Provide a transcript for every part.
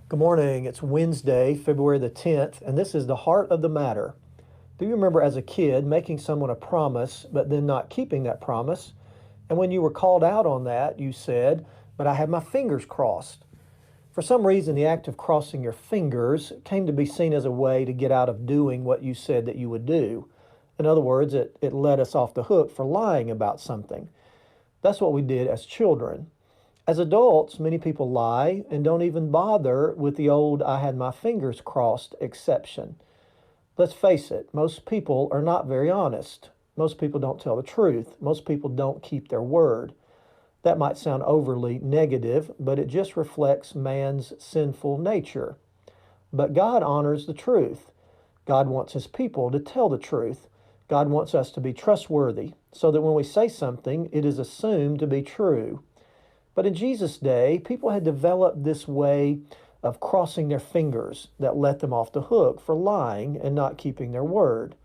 Good morning. It's Wednesday, February the 10th, and this is the heart of the matter. Do you remember as a kid making someone a promise, but then not keeping that promise? And when you were called out on that, you said, "But I had my fingers crossed." For some reason, the act of crossing your fingers came to be seen as a way to get out of doing what you said that you would do. In other words, it let us off the hook for lying about something. That's what we did as children. As adults, many people lie and don't even bother with the old "I had my fingers crossed" exception. Let's face it, most people are not very honest. Most people don't tell the truth. Most people don't keep their word. That might sound overly negative, but it just reflects man's sinful nature. But God honors the truth. God wants his people to tell the truth. God wants us to be trustworthy so that when we say something, it is assumed to be true. But in Jesus' day, people had developed this way of crossing their fingers that let them off the hook for lying and not keeping their word.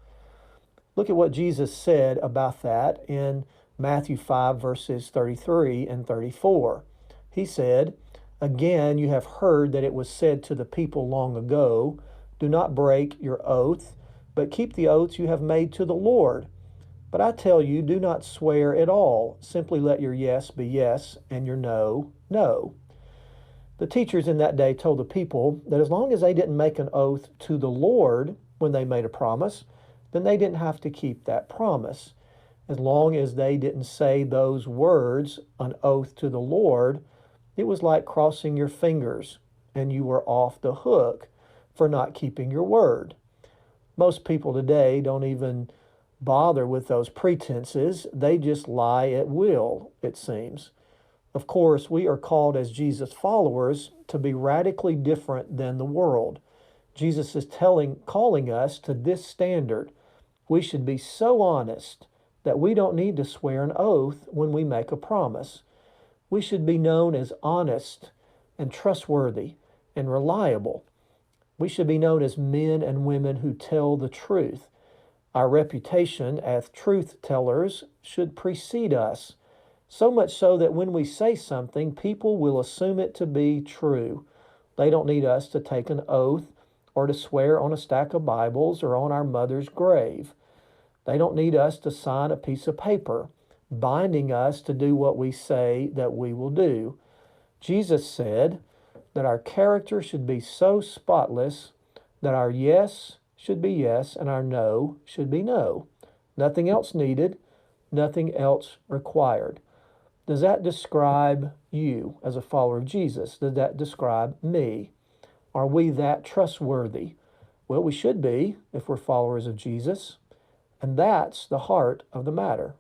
Look at what Jesus said about that in Matthew 5, verses 33 and 34. He said, "Again, you have heard that it was said to the people long ago, 'Do not break your oath, but keep the oaths you have made to the Lord.' But I tell you, do not swear at all. Simply let your yes be yes and your no, no." The teachers in that day told the people that as long as they didn't make an oath to the Lord when they made a promise, then they didn't have to keep that promise. As long as they didn't say those words, an oath to the Lord, it was like crossing your fingers and you were off the hook for not keeping your word. Most people today don't even bother with those pretenses. They just lie at will, it seems. Of course, we are called as Jesus followers to be radically different than the world. Jesus is calling us to this standard. We should be so honest that we don't need to swear an oath when we make a promise. We should be known as honest and trustworthy and reliable. We should be known as men and women who tell the truth. Our reputation as truth tellers should precede us, so much so that when we say something, people will assume it to be true. They don't need us to take an oath or to swear on a stack of Bibles or on our mother's grave. They don't need us to sign a piece of paper binding us to do what we say that we will do. Jesus said that our character should be so spotless that our yes should be yes and our no should be no. Nothing else needed, nothing else required. Does that describe you as a follower of Jesus? Does that describe me? Are we that trustworthy? Well, we should be if we're followers of Jesus. And that's the heart of the matter.